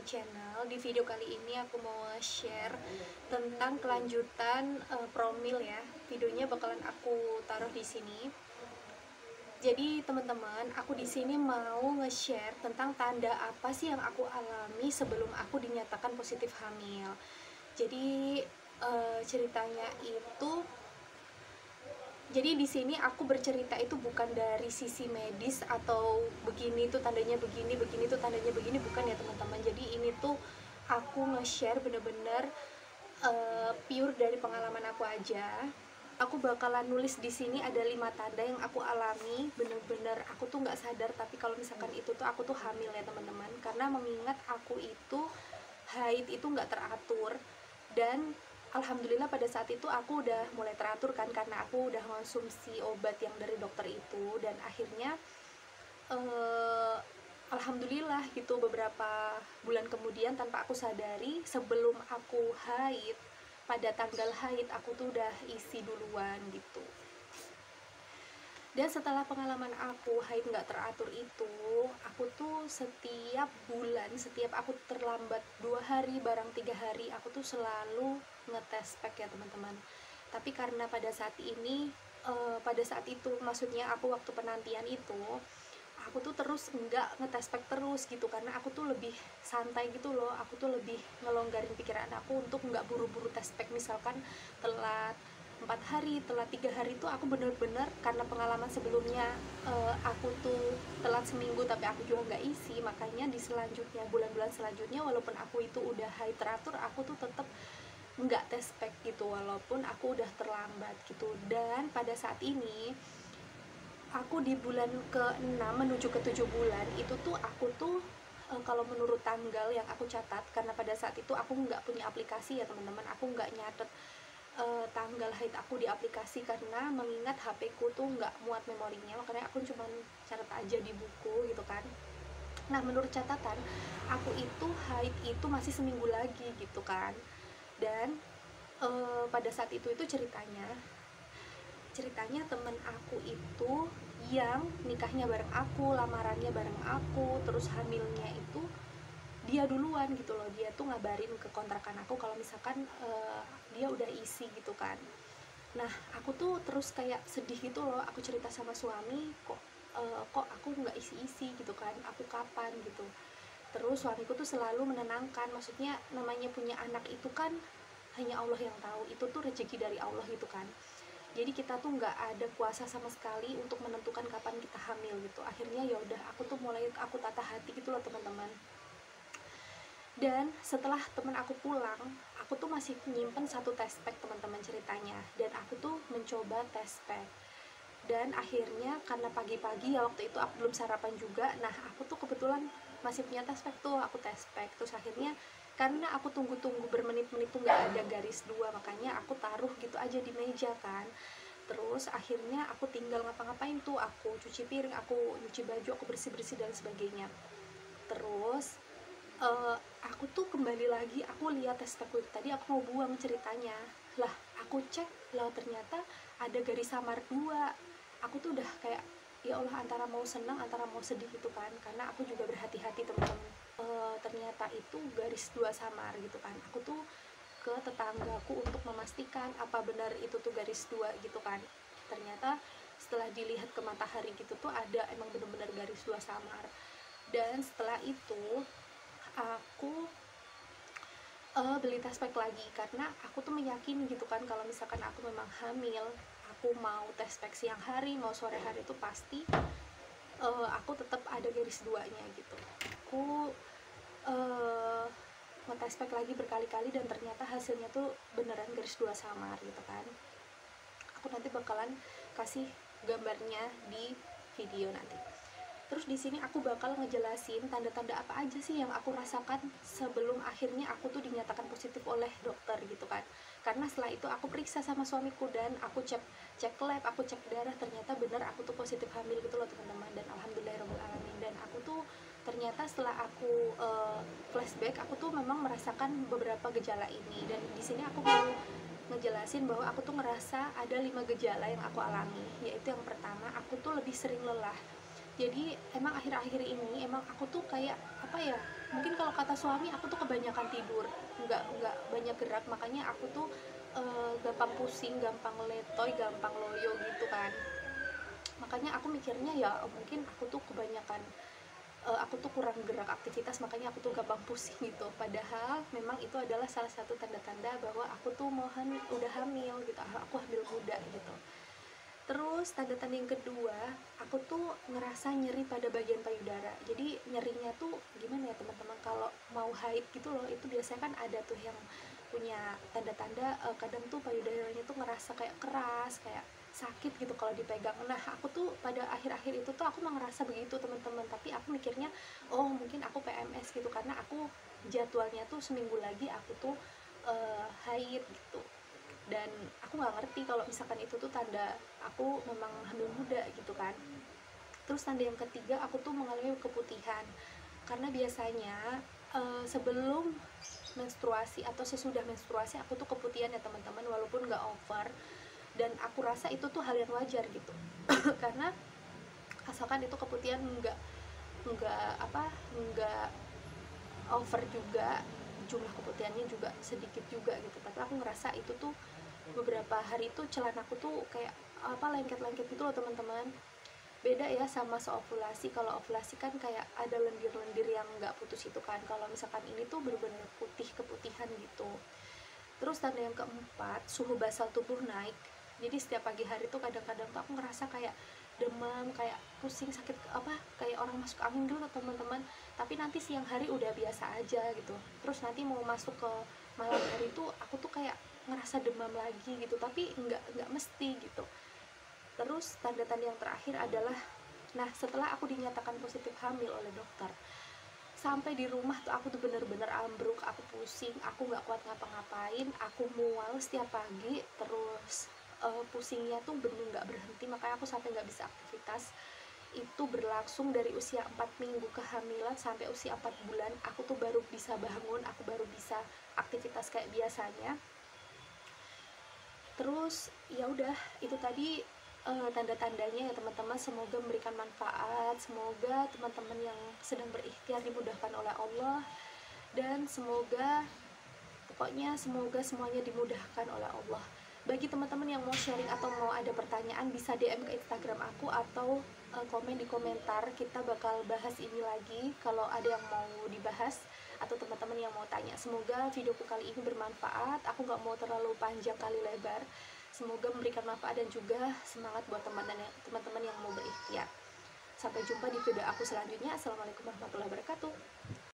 channel. Di video kali ini aku mau share tentang kelanjutan promil ya. Videonya bakalan aku taruh di sini. Jadi teman-teman, aku di sini mau nge-share tentang tanda apa sih yang aku alami sebelum aku dinyatakan positif hamil. Jadi ceritanya itu, jadi di sini aku bercerita itu bukan dari sisi medis atau begini tuh tandanya begini, begini tuh tandanya begini, bukan ya teman-teman. Jadi ini tuh aku nge-share bener-bener pure dari pengalaman aku aja. Aku bakalan nulis di sini ada 5 tanda yang aku alami, bener-bener aku tuh nggak sadar tapi kalau misalkan itu tuh aku tuh hamil ya teman-teman. Karena mengingat aku itu haid itu nggak teratur, dan alhamdulillah pada saat itu aku udah mulai teratur kan, karena aku udah konsumsi obat yang dari dokter itu, dan akhirnya alhamdulillah gitu beberapa bulan kemudian tanpa aku sadari sebelum aku haid, pada tanggal haid aku tuh udah isi duluan gitu. Dan setelah pengalaman aku haid nggak teratur itu, aku tuh setiap bulan, setiap aku terlambat 2 hari, barang 3 hari, aku tuh selalu ngetes pack ya teman-teman. Tapi karena pada saat ini, pada saat itu maksudnya aku waktu penantian itu, aku tuh terus nggak ngetes pack terus gitu, karena aku tuh lebih santai gitu loh. Aku tuh lebih ngelonggarin pikiran aku untuk nggak buru-buru tes pack. Misalkan telat 4 hari, telat 3 hari itu aku bener-bener, karena pengalaman sebelumnya aku tuh telat seminggu tapi aku juga nggak isi, makanya di selanjutnya, bulan-bulan selanjutnya, walaupun aku itu udah high teratur, aku tuh tetap nggak tes pack gitu walaupun aku udah terlambat gitu. Dan pada saat ini aku di bulan ke-6 menuju ke-7 bulan itu tuh aku tuh kalau menurut tanggal yang aku catat, karena pada saat itu aku nggak punya aplikasi ya teman-teman, aku nggak nyatet tanggal haid aku di aplikasi karena mengingat HP ku tuh nggak muat memorinya, makanya aku cuma catat aja di buku gitu kan. Nah menurut catatan aku itu haid itu masih seminggu lagi gitu kan. Dan pada saat itu ceritanya temen aku itu yang nikahnya bareng aku, lamarannya bareng aku, terus hamilnya itu dia duluan gitu loh. Dia tuh ngabarin ke kontrakan aku kalau misalkan dia udah isi gitu kan. Nah aku tuh terus kayak sedih gitu loh. Aku cerita sama suami, kok aku nggak isi-isi gitu kan, aku kapan gitu. Terus suamiku tuh selalu menenangkan, maksudnya namanya punya anak itu kan hanya Allah yang tahu, itu tuh rezeki dari Allah gitu kan. Jadi kita tuh nggak ada kuasa sama sekali untuk menentukan kapan kita hamil gitu. Akhirnya ya udah, aku tuh mulai aku tata hati gitu loh teman-teman. Dan setelah temen aku pulang, aku tuh masih nyimpen satu test pack teman-teman ceritanya, dan aku tuh mencoba test pack. Dan akhirnya karena pagi-pagi ya waktu itu aku belum sarapan juga, nah aku tuh kebetulan masih punya test pack tuh, aku test pack. Terus akhirnya karena aku tunggu-tunggu bermenit-menit tuh nggak ada garis 2, makanya aku taruh gitu aja di meja kan. Terus akhirnya aku tinggal ngapa-ngapain tuh, aku cuci piring, aku nyuci baju, aku bersih-bersih dan sebagainya. Terus aku tuh kembali lagi, aku lihat tes pack tadi, aku mau buang ceritanya. Lah aku cek, lah ternyata ada garis samar 2. Aku tuh udah kayak ya Allah, antara mau senang antara mau sedih gitu kan, karena aku juga berhati-hati teman-teman. Ternyata itu garis 2 samar gitu kan. Aku tuh ke tetanggaku untuk memastikan apa benar itu tuh garis 2 gitu kan. Ternyata setelah dilihat ke matahari gitu tuh ada emang bener-bener garis 2 samar. Dan setelah itu aku beli test pack lagi, karena aku tuh meyakini gitu kan, kalau misalkan aku memang hamil, aku mau test pack siang hari mau sore hari itu pasti aku tetap ada garis 2-nya gitu. Aku nge-test pack lagi berkali-kali dan ternyata hasilnya tuh beneran garis 2 samar gitu kan. Aku nanti bakalan kasih gambarnya di video nanti. Terus di sini aku bakal ngejelasin tanda-tanda apa aja sih yang aku rasakan sebelum akhirnya aku tuh dinyatakan positif oleh dokter gitu kan. Karena setelah itu aku periksa sama suamiku dan aku cek lab, aku cek darah, ternyata bener aku tuh positif hamil gitu loh teman-teman. Dan alhamdulillahirobbilalamin. Dan aku tuh ternyata setelah aku flashback, aku tuh memang merasakan beberapa gejala ini. Dan di sini aku mau ngejelasin bahwa aku tuh ngerasa ada 5 gejala yang aku alami. Yaitu yang pertama, aku tuh lebih sering lelah. Jadi emang akhir-akhir ini emang aku tuh kayak apa ya, mungkin kalau kata suami aku tuh kebanyakan tidur, nggak banyak gerak, makanya aku tuh gampang pusing, gampang letoy, gampang loyo gitu kan. Makanya aku mikirnya ya mungkin aku tuh kebanyakan aku tuh kurang gerak aktivitas, makanya aku tuh gampang pusing gitu. Padahal memang itu adalah salah satu tanda-tanda bahwa aku tuh mau hamil, udah hamil gitu, aku hamil muda gitu. Terus tanda-tanda yang kedua, aku tuh ngerasa nyeri pada bagian payudara. Jadi nyerinya tuh gimana ya teman-teman, kalau mau haid gitu loh, itu biasanya kan ada tuh yang punya tanda-tanda kadang tuh payudaranya tuh ngerasa kayak keras, kayak sakit gitu kalau dipegang. Nah aku tuh pada akhir-akhir itu tuh aku mah ngerasa begitu teman-teman, tapi aku mikirnya oh mungkin aku PMS gitu, karena aku jadwalnya tuh seminggu lagi aku tuh haid gitu. Dan aku nggak ngerti kalau misalkan itu tuh tanda aku memang hamil muda gitu kan. Terus tanda yang ketiga, aku tuh mengalami keputihan, karena biasanya sebelum menstruasi atau sesudah menstruasi aku tuh keputihan ya teman-teman, walaupun nggak over, dan aku rasa itu tuh hal yang wajar gitu. Karena asalkan itu keputihan nggak apa nggak over juga, jumlah keputihannya juga sedikit juga gitu, tapi aku ngerasa itu tuh beberapa hari itu celanaku tuh kayak apa lengket-lengket gitu loh teman-teman. Beda ya sama seovulasi. Kalau ovulasi kan kayak ada lendir-lendir yang nggak putus itu kan, kalau misalkan ini tuh bener-bener putih, keputihan gitu. Terus tanda yang keempat, suhu basal tubuh naik. Jadi setiap pagi hari tuh kadang-kadang tuh aku ngerasa kayak demam, kayak pusing, sakit apa kayak orang masuk angin gitu teman-teman. Tapi nanti siang hari udah biasa aja gitu. Terus nanti mau masuk ke malam hari tuh aku tuh kayak ngerasa demam lagi gitu, tapi nggak mesti gitu. Terus tanda-tanda yang terakhir adalah, nah setelah aku dinyatakan positif hamil oleh dokter, sampai di rumah tuh aku tuh bener-bener ambruk, aku pusing, aku nggak kuat ngapa-ngapain, aku mual setiap pagi, terus pusingnya tuh bener nggak berhenti, makanya aku sampai nggak bisa aktivitas. Itu berlangsung dari usia 4 minggu kehamilan sampai usia 4 bulan, aku tuh baru bisa bangun, aku baru bisa aktivitas kayak biasanya. Terus ya udah, itu tadi tanda-tandanya ya teman-teman. Semoga memberikan manfaat, semoga teman-teman yang sedang berikhtiar dimudahkan oleh Allah, dan semoga pokoknya semoga semuanya dimudahkan oleh Allah. Bagi teman-teman yang mau sharing atau mau ada pertanyaan, bisa DM ke Instagram aku atau komen di komentar. Kita bakal bahas ini lagi kalau ada yang mau dibahas atau teman-teman yang mau tanya. Semoga videoku kali ini bermanfaat. Aku gak mau terlalu panjang kali lebar. Semoga memberikan manfaat dan juga semangat buat teman-teman yang mau berikhtiar. Sampai jumpa di video aku selanjutnya. Assalamualaikum warahmatullahi wabarakatuh.